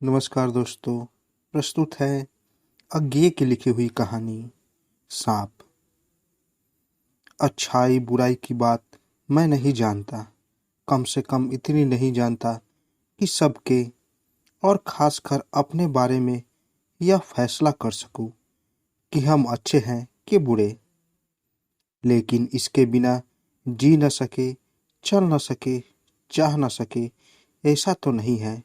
नमस्कार दोस्तों। प्रस्तुत है अज्ञे की लिखी हुई कहानी सांप। अच्छाई बुराई की बात मैं नहीं जानता, कम से कम इतनी नहीं जानता कि सबके और खासकर अपने बारे में यह फैसला कर सकूं कि हम अच्छे हैं कि बुरे। लेकिन इसके बिना जी न सके, चल न सके, चाह न सके, ऐसा तो नहीं है।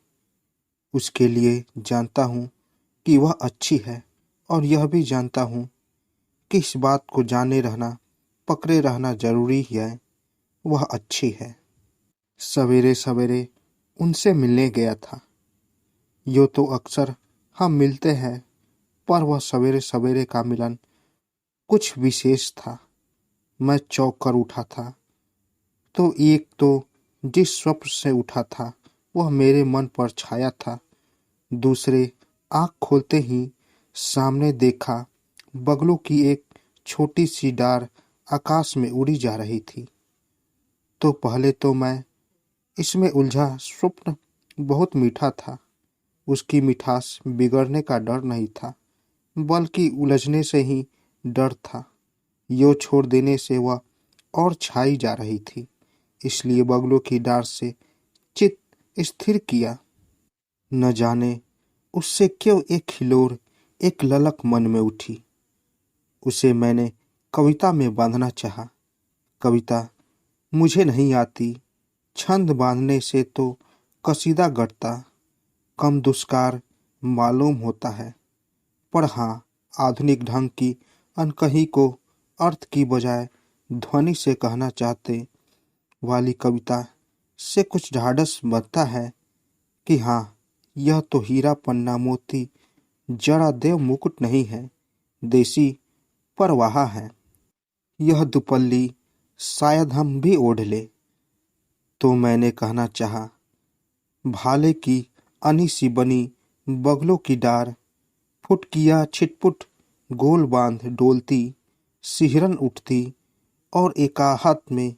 उसके लिए जानता हूँ कि वह अच्छी है, और यह भी जानता हूँ कि इस बात को जाने रहना, पकड़े रहना जरूरी है, वह अच्छी है। सवेरे सवेरे उनसे मिलने गया था। यो तो अक्सर हम मिलते हैं, पर वह सवेरे सवेरे का मिलन कुछ विशेष था। मैं चौंक कर उठा था। तो एक तो जिस स्वप्न से उठा था वह मेरे मन पर छाया था। दूसरे, आँख खोलते ही सामने देखा, बगलों की एक छोटी सी डार आकाश में उड़ी जा रही थी। तो पहले तो मैं इसमें उलझा। स्वप्न बहुत मीठा था। उसकी मिठास बिगड़ने का डर नहीं था, बल्कि उलझने से ही डर था। यो छोड़ देने से वह और छाई जा रही थी, इसलिए बगलों की डार से चित स्थिर किया। न जाने उससे क्यों एक हिलोर, एक ललक मन में उठी। उसे मैंने कविता में बांधना चाहा। कविता मुझे नहीं आती, छंद बांधने से तो कसीदा गढ़ता कम दुष्कार मालूम होता है। पर हाँ, आधुनिक ढंग की अनकही को अर्थ की बजाय ध्वनि से कहना चाहते वाली कविता से कुछ ढाढ़स बनता है कि हाँ, यह तो हीरा पन्ना मोती जड़ा देव मुकुट नहीं है, देसी परवाहा है। यह दुपल्ली शायद हम भी ओढ़ ले। तो मैंने कहना चाहा, भाले की अनी सी बनी बगलों की डार, फुट किया छिटपुट गोल बांध डोलती, सिहरन उठती, और एकाहत में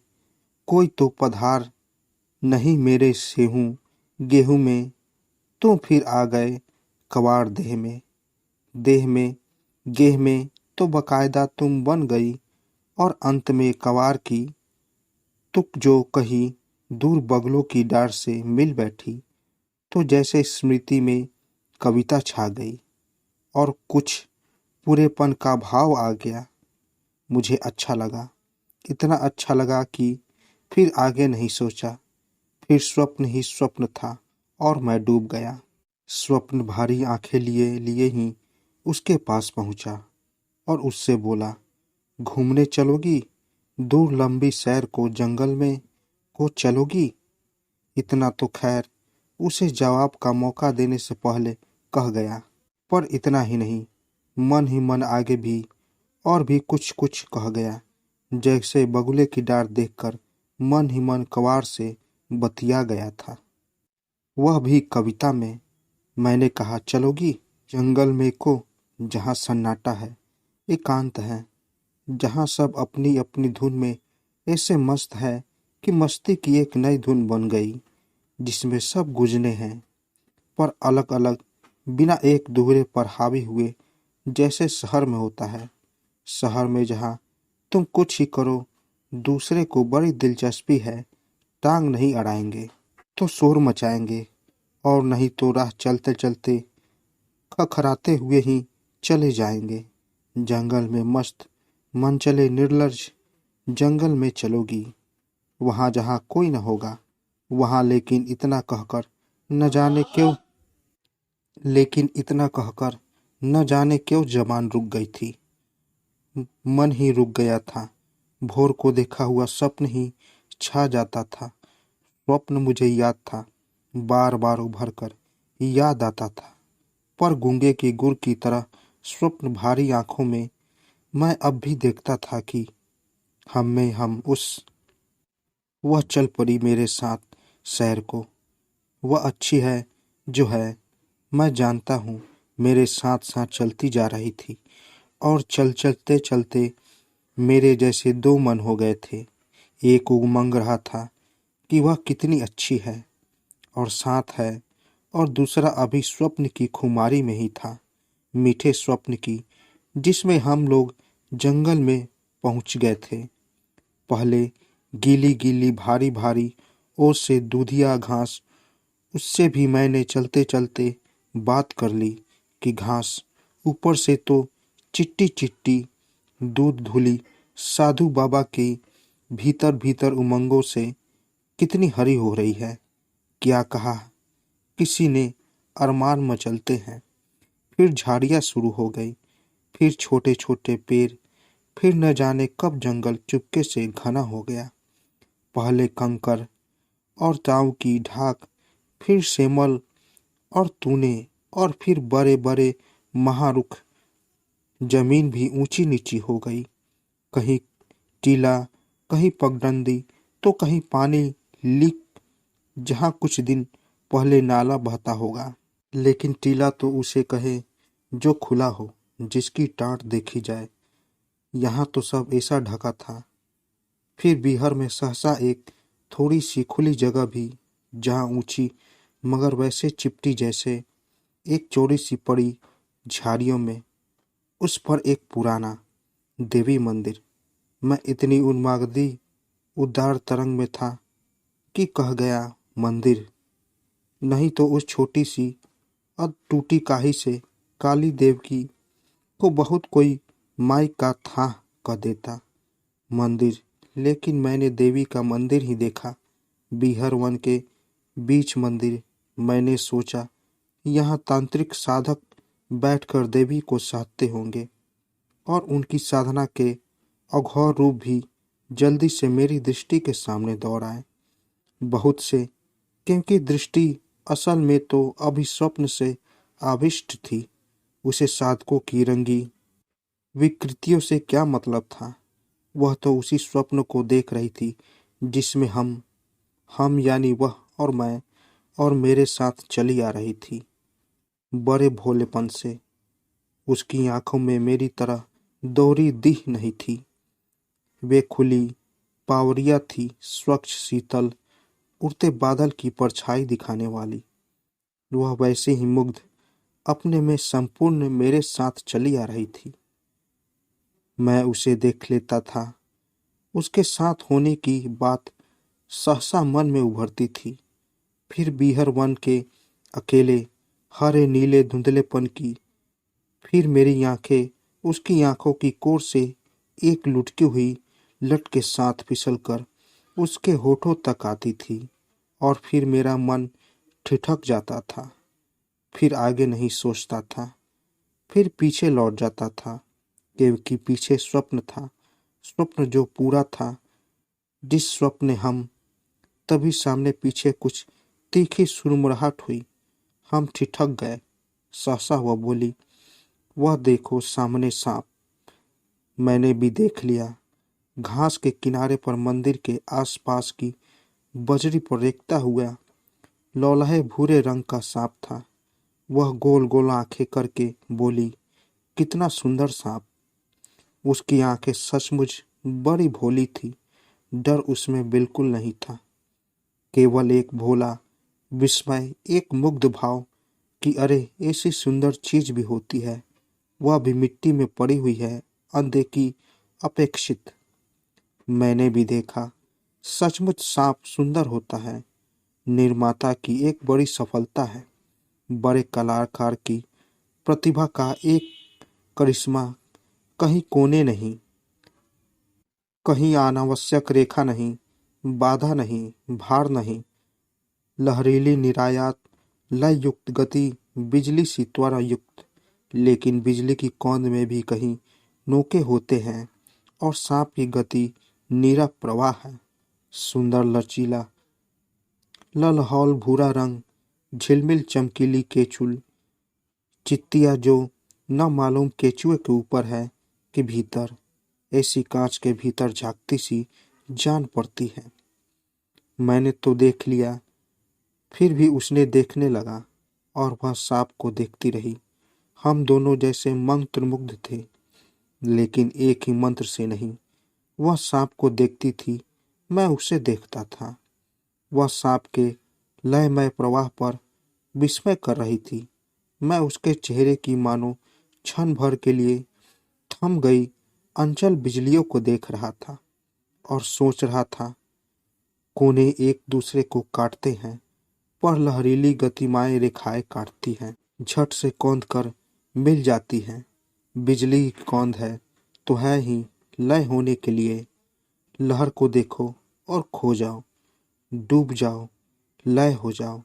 कोई तो पधार नहीं मेरे सेहूं गेहूं में। तो फिर आ गए कवाड़ देह में, देह में गेह में तो बकायदा तुम बन गई, और अंत में कवार की तुक जो कहीं दूर बगलों की डार से मिल बैठी। तो जैसे स्मृति में कविता छा गई और कुछ पूरेपन का भाव आ गया। मुझे अच्छा लगा, इतना अच्छा लगा कि फिर आगे नहीं सोचा। फिर स्वप्न ही स्वप्न था और मैं डूब गया। स्वप्न भारी आंखें लिए लिए ही उसके पास पहुंचा और उससे बोला, घूमने चलोगी? दूर लंबी सैर को जंगल में को चलोगी? इतना तो खैर उसे जवाब का मौका देने से पहले कह गया। पर इतना ही नहीं, मन ही मन आगे भी और भी कुछ कुछ कह गया। जैसे बगुले की डार देखकर मन ही मन कवार से बतिया गया था, वह भी कविता में। मैंने कहा, चलोगी जंगल में को, जहाँ सन्नाटा है, एकांत है, जहाँ सब अपनी अपनी धुन में ऐसे मस्त है कि मस्ती की एक नई धुन बन गई, जिसमें सब गुजने हैं, पर अलग अलग, बिना एक दूसरे पर हावी हुए, जैसे शहर में होता है। शहर में जहाँ तुम कुछ ही करो, दूसरे को बड़ी दिलचस्पी है, टांग नहीं अड़ाएंगे तो शोर मचाएंगे, और नहीं तो राह चलते चलते खखराते हुए ही चले जाएंगे। जंगल में मस्त मन चले निर्लज, जंगल में चलोगी, वहाँ जहाँ कोई न होगा वहाँ। लेकिन इतना कहकर न जाने क्यों जबान रुक गई थी, मन ही रुक गया था। भोर को देखा हुआ स्वप्न ही छा जाता था। स्वप्न मुझे याद था, बार बार उभर कर याद आता था, पर गूंगे की गुर की तरह स्वप्न भारी आंखों में मैं अब भी देखता था कि हम में हम उस वह चल पड़ी मेरे साथ सैर को। वह अच्छी है जो है, मैं जानता हूँ, मेरे साथ साथ चलती जा रही थी, और चलते चलते मेरे जैसे दो मन हो गए थे। एक उमंग रहा था कि वह कितनी अच्छी है और साथ है, और दूसरा अभी स्वप्न की खुमारी में ही था, मीठे स्वप्न की, जिसमें हम लोग जंगल में पहुंच गए थे। पहले गीली गीली भारी भारी ओस से दूधिया घास, उससे भी मैंने चलते चलते बात कर ली कि घास ऊपर से तो चिट्टी चिट्टी दूध धुली साधु बाबा के भीतर भीतर उमंगों से कितनी हरी हो रही है। क्या कहा, किसी ने अरमान मचलते हैं। फिर झाड़ियाँ शुरू हो गई, फिर छोटे छोटे पेड़, फिर न जाने कब जंगल चुपके से घना हो गया। पहले कंकर और ताऊ की ढाक, फिर सेमल और तूने, और फिर बड़े बड़े महारुख। जमीन भी ऊंची नीची हो गई, कहीं टीला, कहीं पगडंडी, तो कहीं पानी लीक, जहाँ कुछ दिन पहले नाला बहता होगा। लेकिन टीला तो उसे कहे जो खुला हो, जिसकी टाट देखी जाए। यहाँ तो सब ऐसा ढका था। फिर बिहार में सहसा एक थोड़ी सी खुली जगह भी, जहाँ ऊंची मगर वैसे चिपटी जैसे एक चौड़ी सी पड़ी झाड़ियों में, उस पर एक पुराना देवी मंदिर। मैं इतनी उन्मादी उदार तरंग में था कि कह गया मंदिर नहीं तो उस छोटी सी अध टूटी काही से काली देवकी को बहुत कोई माई का था कह देता मंदिर। लेकिन मैंने देवी का मंदिर ही देखा, बीहर वन के बीच मंदिर। मैंने सोचा यहाँ तांत्रिक साधक बैठकर देवी को साधते होंगे और उनकी साधना के अघोर रूप भी जल्दी से मेरी दृष्टि के सामने दौड़ आए। बहुत से, क्योंकि दृष्टि असल में तो अभी स्वप्न से आविष्ट थी। उसे साधकों की रंगी विकृतियों से क्या मतलब था। वह तो उसी स्वप्न को देख रही थी जिसमें हम यानी वह और मैं और मेरे साथ चली आ रही थी। बड़े भोलेपन से उसकी आंखों में मेरी तरह दोहरी दीह नहीं थी। वे खुली पावरिया थी, स्वच्छ शीतल, उड़ते बादल की परछाई दिखाने वाली। वह वैसे ही मुग्ध अपने में संपूर्ण मेरे साथ चली आ रही थी। मैं उसे देख लेता था, उसके साथ होने की बात सहसा मन में उभरती थी। फिर बीहर वन के अकेले हरे नीले धुंधलेपन की, फिर मेरी आंखें उसकी आंखों की कोर से एक लुढ़की हुई लट के साथ फिसलकर उसके होठों तक आती थी। और फिर मेरा मन ठिठक जाता था, फिर आगे नहीं सोचता था, फिर पीछे लौट जाता था, क्योंकि पीछे स्वप्न था, स्वप्न जो पूरा था। जिस स्वप्न ने हम तभी सामने पीछे कुछ तीखी सुरमुराहट हुई। हम ठिठक गए। सहसा वह बोली, वह देखो सामने सांप। मैंने भी देख लिया। घास के किनारे पर मंदिर के आसपास की बजरी पर रेखता हुआ लौलहे भूरे रंग का सांप था। वह गोल गोल आंखें करके बोली, कितना सुंदर सांप। उसकी आंखें सचमुच बड़ी भोली थी। डर उसमें बिल्कुल नहीं था, केवल एक भोला विस्मय, एक मुग्ध भाव कि अरे ऐसी सुंदर चीज भी होती है, वह भी मिट्टी में पड़ी हुई है, अनदेखी, अपेक्षित। मैंने भी देखा, सचमुच सांप सुंदर होता है। निर्माता की एक बड़ी सफलता है, बड़े कलाकार की प्रतिभा का एक करिश्मा। कहीं कोने नहीं, कहीं अनावश्यक रेखा नहीं, बाधा नहीं, भार नहीं, लहरीली निरायात लय युक्त गति, बिजली सी त्वरा युक्त। लेकिन बिजली की कौंद में भी कहीं नोके होते हैं और सांप की गति नीरा प्रवाह है। सुंदर लचीला ललहौल भूरा रंग, झिलमिल चमकीली केचुल, चित्तिया जो न मालूम केचुए के ऊपर है कि भीतर, ऐसी कांच के भीतर झांकती सी जान पड़ती है। मैंने तो देख लिया, फिर भी उसने देखने लगा और वह सांप को देखती रही। हम दोनों जैसे मंत्रमुग्ध थे, लेकिन एक ही मंत्र से नहीं। वह सांप को देखती थी, मैं उसे देखता था। वह सांप के लयमय प्रवाह पर विस्मय कर रही थी। मैं उसके चेहरे की मानो क्षण भर के लिए थम गई अंचल बिजलियों को देख रहा था और सोच रहा था, कोने एक दूसरे को काटते हैं पर लहरीली गतिमाएं रेखाएं काटती हैं, झट से कौंध कर मिल जाती हैं। बिजली की कौंध है तो है ही लय होने के लिए। लहर को देखो और खो जाओ, डूब जाओ, लय हो जाओ।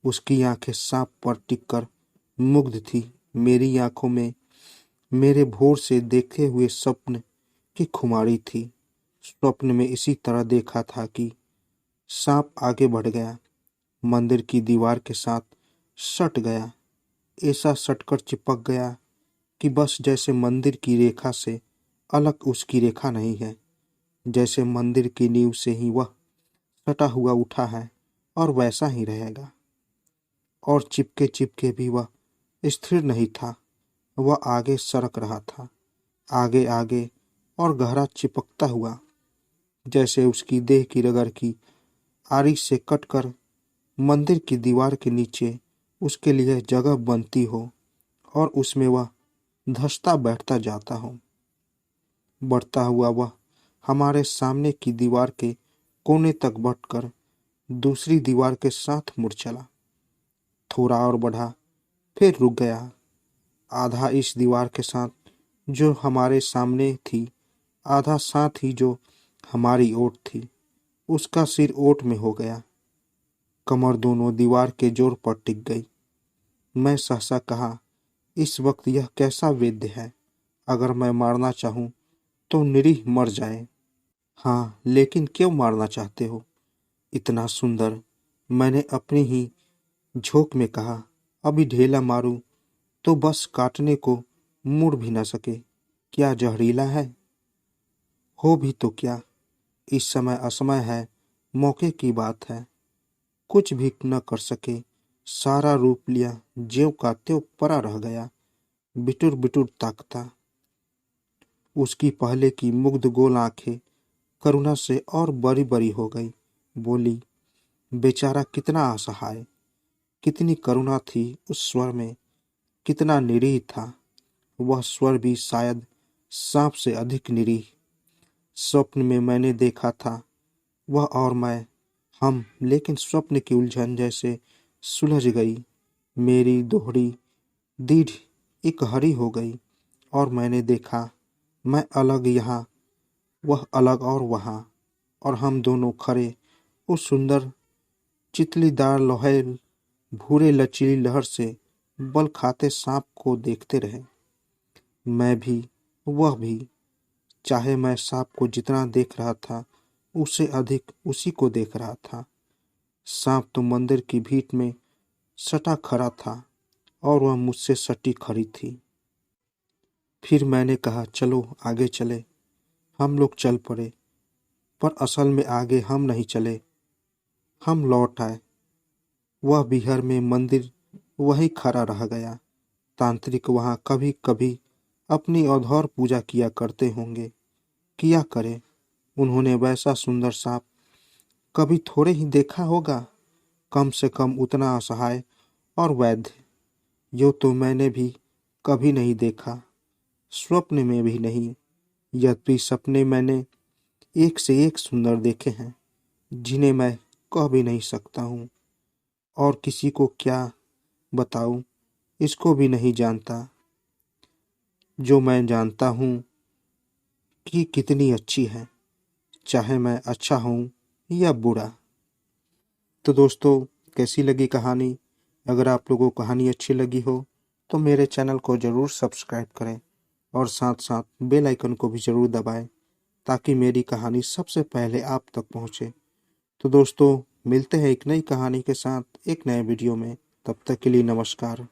उसकी आंखें सांप पर टिककर मुग्ध थी। मेरी आंखों में मेरे भोर से देखे हुए स्वप्न की खुमारी थी। स्वप्न में इसी तरह देखा था कि सांप आगे बढ़ गया, मंदिर की दीवार के साथ सट गया। ऐसा सटकर चिपक गया कि बस जैसे मंदिर की रेखा से अलग उसकी रेखा नहीं है, जैसे मंदिर की नींव से ही वह सटा हुआ उठा है और वैसा ही रहेगा। और चिपके चिपके भी वह स्थिर नहीं था, वह आगे सरक रहा था, आगे आगे और गहरा चिपकता हुआ, जैसे उसकी देह की रगड़ की आरी से कटकर मंदिर की दीवार के नीचे उसके लिए जगह बनती हो और उसमें वह धंसता बैठता जाता हो। बढ़ता हुआ वह हमारे सामने की दीवार के कोने तक बढ़कर दूसरी दीवार के साथ मुड़ चला। थोड़ा और बढ़ा, फिर रुक गया। आधा इस दीवार के साथ जो हमारे सामने थी, आधा साथ ही जो हमारी ओट थी। उसका सिर ओट में हो गया, कमर दोनों दीवार के जोर पर टिक गई। मैं सहसा कहा, इस वक्त यह कैसा वेद्य है। अगर मैं मारना चाहूं तो निरीह मर जाए। हाँ, लेकिन क्यों मारना चाहते हो? इतना सुंदर। मैंने अपनी ही झोंक में कहा, अभी ढेला मारूं तो बस काटने को मुड़ भी न सके। क्या जहरीला है? हो भी तो क्या, इस समय असमय है, मौके की बात है। कुछ भी न कर सके, सारा रूप लिया, ज्यों का त्यों पड़ा रह गया, बिटुर बिटुर ताकता। उसकी पहले की मुग्ध गोल आंखें करुणा से और बड़ी बड़ी हो गई। बोली, बेचारा कितना असहाय, कितनी करुणा थी उस स्वर में, कितना निरीह था। वह स्वर भी शायद सांप से अधिक निरीह। स्वप्न में मैंने देखा था वह और मैं, हम, लेकिन स्वप्न की उलझन जैसे सुलझ गई। मेरी दोहरी दीढ़ इकहरी हो गई और मैंने देखा, मैं अलग यहाँ, वह अलग और वहाँ, और हम दोनों खड़े उस सुंदर चितलीदार लोहे भूरे लचीली लहर से बल खाते सांप को देखते रहे। मैं भी, वह भी। चाहे मैं सांप को जितना देख रहा था उससे अधिक उसी को देख रहा था। सांप तो मंदिर की भीत में सटा खड़ा था और वह मुझसे सटी खड़ी थी। फिर मैंने कहा, चलो आगे चले। हम लोग चल पड़े, पर असल में आगे हम नहीं चले, हम लौट आए। वह बिहार में मंदिर वहीं खड़ा रह गया। तांत्रिक वहाँ कभी कभी अपनी अधौर पूजा किया करते होंगे, किया करे। उन्होंने वैसा सुंदर सांप कभी थोड़े ही देखा होगा, कम से कम उतना असहाय और वैद्य। यो तो मैंने भी कभी नहीं देखा, स्वप्न में भी नहीं। यद्यपि सपने मैंने एक से एक सुंदर देखे हैं, जिन्हें मैं कह भी नहीं सकता हूँ, और किसी को क्या बताऊँ, इसको भी नहीं जानता। जो मैं जानता हूँ कि कितनी अच्छी है, चाहे मैं अच्छा हूँ या बुरा। तो दोस्तों, कैसी लगी कहानी? अगर आप लोगों को कहानी अच्छी लगी हो तो मेरे चैनल को ज़रूर सब्सक्राइब करें और साथ साथ बेल आइकन को भी ज़रूर दबाएं, ताकि मेरी कहानी सबसे पहले आप तक पहुंचे। तो दोस्तों, मिलते हैं एक नई कहानी के साथ एक नए वीडियो में। तब तक के लिए नमस्कार।